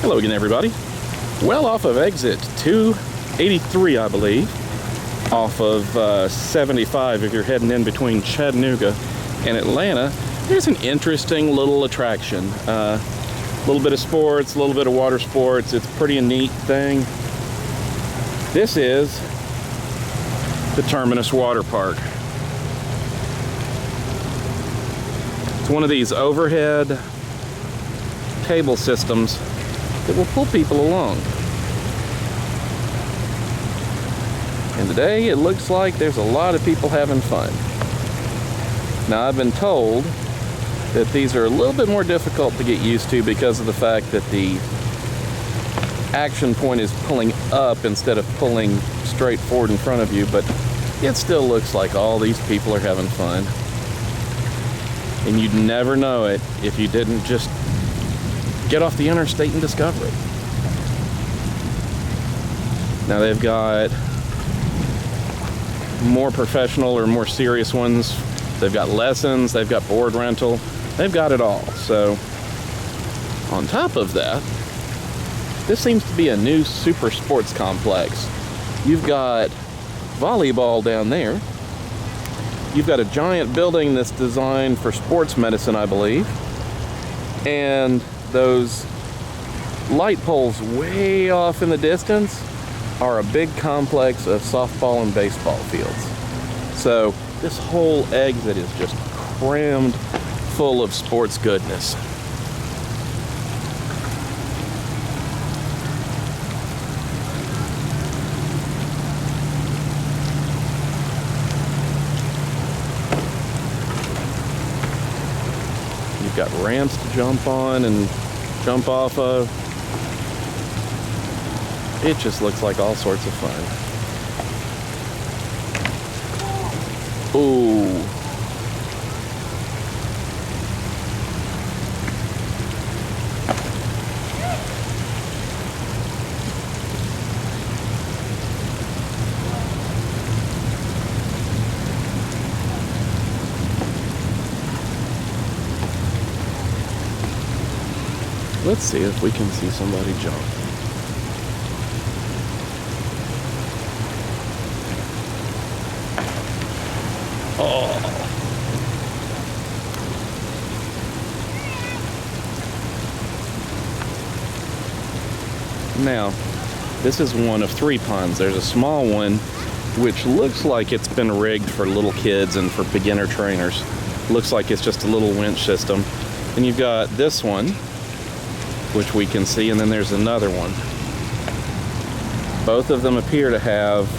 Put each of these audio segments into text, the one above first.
Hello again, everybody. Well, off of exit 283, I believe, off of 75 if you're heading in between Chattanooga and Atlanta, there's an interesting little attraction. A little bit of sports, a little bit of water sports. It's a pretty neat thing. This is the Terminus Waterpark. It's one of these overhead cable systems that will pull people along. And today it looks like there's a lot of people having fun. Now, I've been told that these are a little bit more difficult to get used to because of the fact that the action point is pulling up instead of pulling straight forward in front of you, but it still looks like all these people are having fun. And you'd never know it if you didn't just get off the interstate and discover it. Now, they've got more professional or more serious ones. They've got lessons, they've got board rental, they've got it all. So on top of that, this seems to be a new super sports complex. You've got volleyball down there. You've got a giant building that's designed for sports medicine, I believe. And those light poles way off in the distance are a big complex of softball and baseball fields. So this whole exit is just crammed full of sports goodness. You've got ramps to jump on and jump off of. It just looks like all sorts of fun. Ooh. Let's see if we can see somebody jump. Oh. Now, this is one of 3 ponds. There's a small one which looks like it's been rigged for little kids and for beginner trainers. Looks like it's just a little winch system. And you've got this one, which we can see, and then there's another one. Both of them appear to have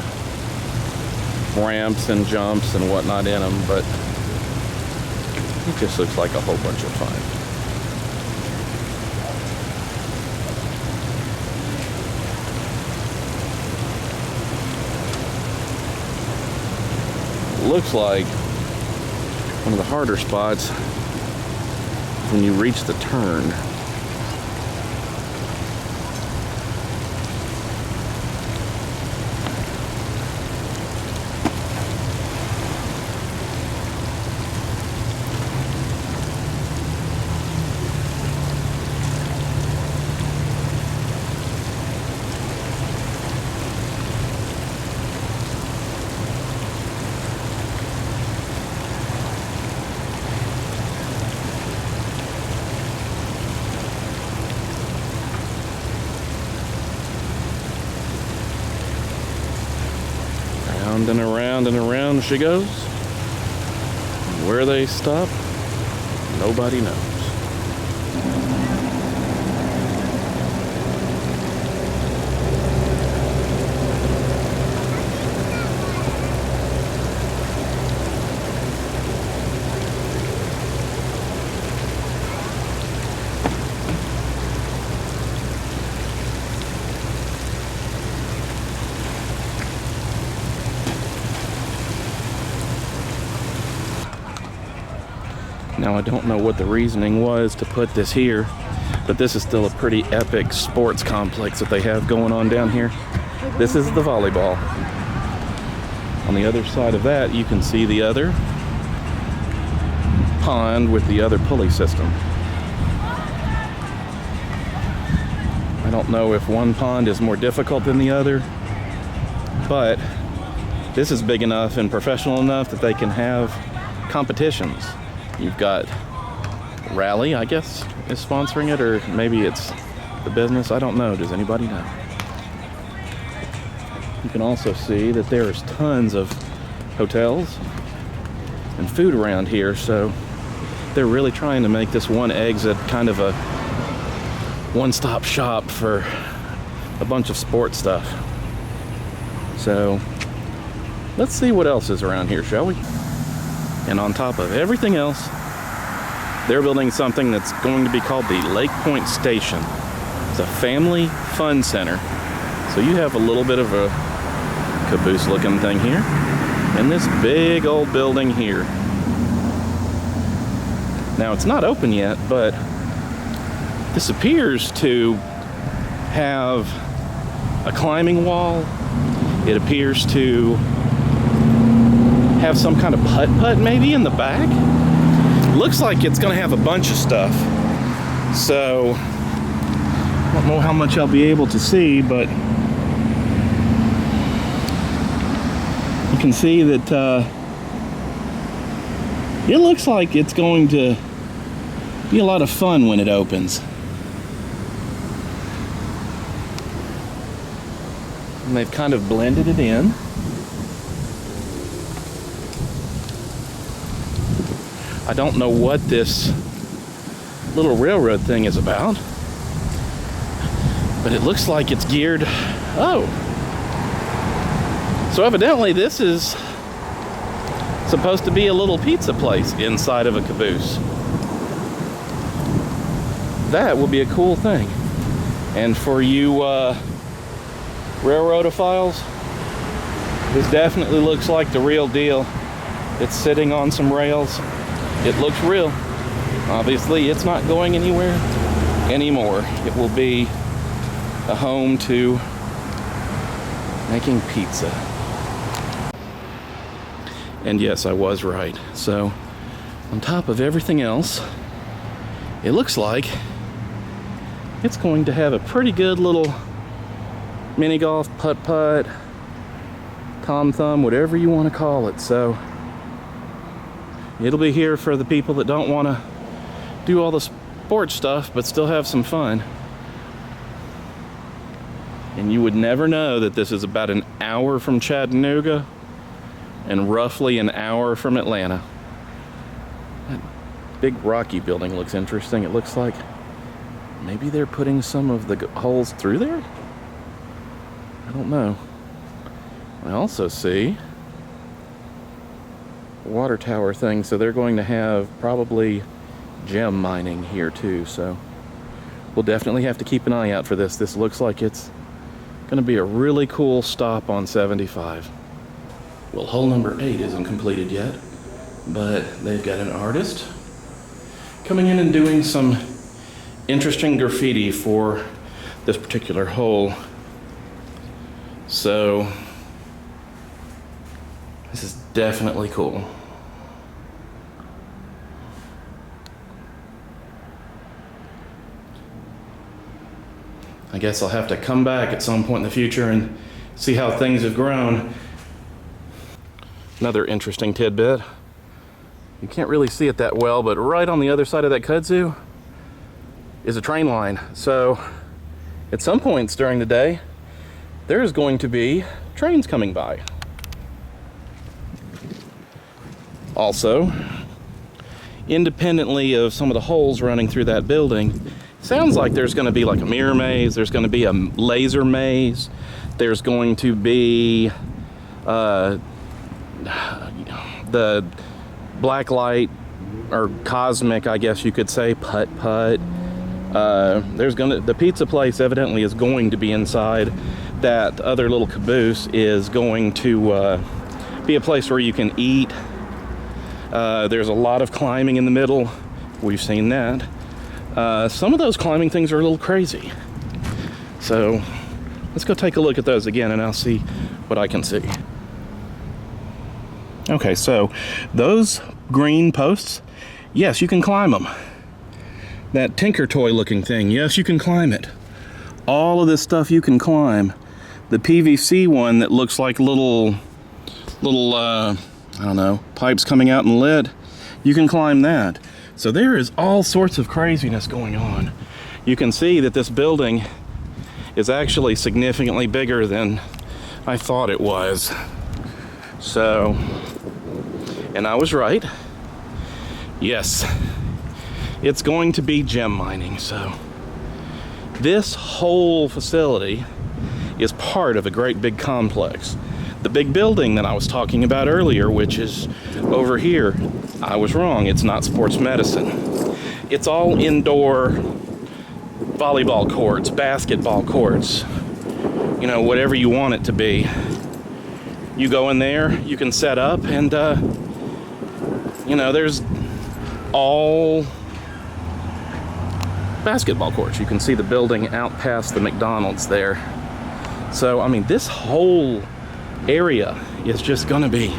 ramps and jumps and whatnot in them, but it just looks like a whole bunch of fun. Looks like one of the harder spots when you reach the turn. Round and around she goes. Where they stop, nobody knows. Now, I don't know what the reasoning was to put this here, but this is still a pretty epic sports complex that they have going on down here. This is the volleyball. On the other side of that, you can see the other pond with the other pulley system. I don't know if one pond is more difficult than the other, but this is big enough and professional enough that they can have competitions. You've got Rally, I guess, is sponsoring it, or maybe it's the business. I don't know. Does anybody know? You can also see that there's tons of hotels and food around here, so they're really trying to make this one exit kind of a one-stop shop for a bunch of sports stuff. So let's see what else is around here, shall we? And on top of everything else, they're building something that's going to be called the Lake Point Station. It's a family fun center. So you have a little bit of a caboose looking thing here, and this big old building here. Now it's not open yet, but this appears to have a climbing wall. It appears to have some kind of putt-putt maybe in the back. Looks like it's gonna have a bunch of stuff. So, I don't know how much I'll be able to see, but you can see that it looks like it's going to be a lot of fun when it opens. And they've kind of blended it in. I don't know what this little railroad thing is about, but it looks like it's geared. Oh, so evidently this is supposed to be a little pizza place inside of a caboose. That will be a cool thing. And for you railroadophiles, this definitely looks like the real deal. It's sitting on some rails. It looks real. Obviously, it's not going anywhere anymore. It will be a home to making pizza. And yes, I was right. So, on top of everything else, it looks like it's going to have a pretty good little mini golf, putt-putt, tom thumb, whatever you want to call it. So, it'll be here for the people that don't want to do all the sports stuff but still have some fun. And you would never know that this is about an hour from Chattanooga and roughly an hour from Atlanta. That big rocky building looks interesting. It looks like maybe they're putting some of the holes through there? I don't know. I also see water tower thing, so they're going to have probably gem mining here too, so we'll definitely have to keep an eye out for this. This looks like it's going to be a really cool stop on 75. Well, hole number 8 isn't completed yet, but they've got an artist coming in and doing some interesting graffiti for this particular hole. So this is definitely cool. I guess I'll have to come back at some point in the future and see how things have grown. Another interesting tidbit. You can't really see it that well, but right on the other side of that kudzu is a train line. So at some points during the day, there's going to be trains coming by. Also, independently of some of the holes running through that building, sounds like there's going to be like a mirror maze, there's going to be a laser maze, there's going to be the black light, or cosmic, I guess you could say, putt-putt. The pizza place evidently is going to be inside. That other little caboose is going to be a place where you can eat. There's a lot of climbing in the middle. We've seen that. Some of those climbing things are a little crazy. So let's go take a look at those again and I'll see what I can see. Okay, so those green posts, yes, you can climb them. That Tinker Toy looking thing, yes, you can climb it. All of this stuff you can climb. The PVC one that looks like little I don't know, pipes coming out in lead, you can climb that. So there is all sorts of craziness going on. You can see that this building is actually significantly bigger than I thought it was. So, and I was right. Yes, it's going to be gem mining. So this whole facility is part of a great big complex. The big building that I was talking about earlier, which is over here, I was wrong. It's not sports medicine. It's all indoor volleyball courts, basketball courts, you know, whatever you want it to be. You go in there, you can set up, and you know, there's all basketball courts. You can see the building out past the McDonald's there. So, I mean, this whole area is just gonna be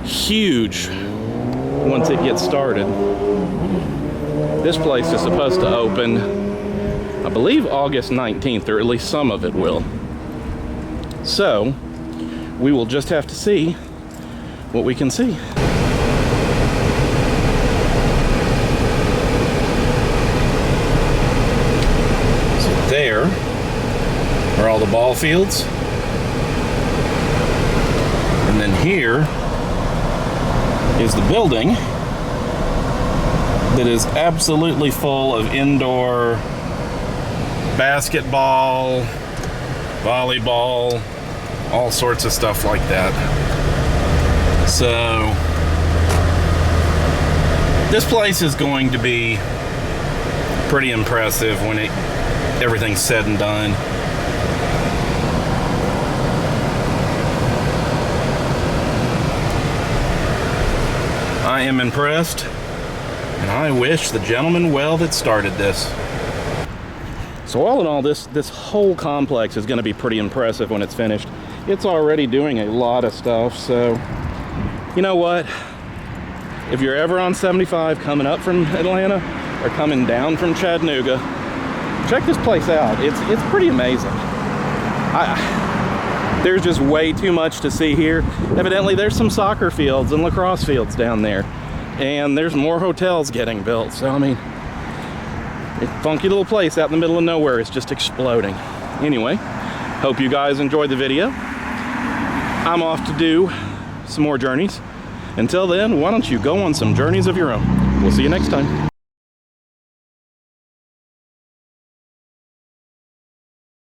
huge once it gets started. This place is supposed to open, I believe, August 19th, or at least some of it will. So we will just have to see what we can see. So there are all the ball fields. And then here is the building that is absolutely full of indoor basketball, volleyball, all sorts of stuff like that. So this place is going to be pretty impressive when everything's said and done. I am impressed, and I wish the gentleman well that started this. So all in all, this whole complex is going to be pretty impressive when it's finished. It's already doing a lot of stuff, so you know what? If you're ever on 75 coming up from Atlanta or coming down from Chattanooga, check this place out. It's pretty amazing. There's just way too much to see here. Evidently, there's some soccer fields and lacrosse fields down there. And there's more hotels getting built. So, I mean, a funky little place out in the middle of nowhere is just exploding. Anyway, hope you guys enjoyed the video. I'm off to do some more journeys. Until then, why don't you go on some journeys of your own? We'll see you next time.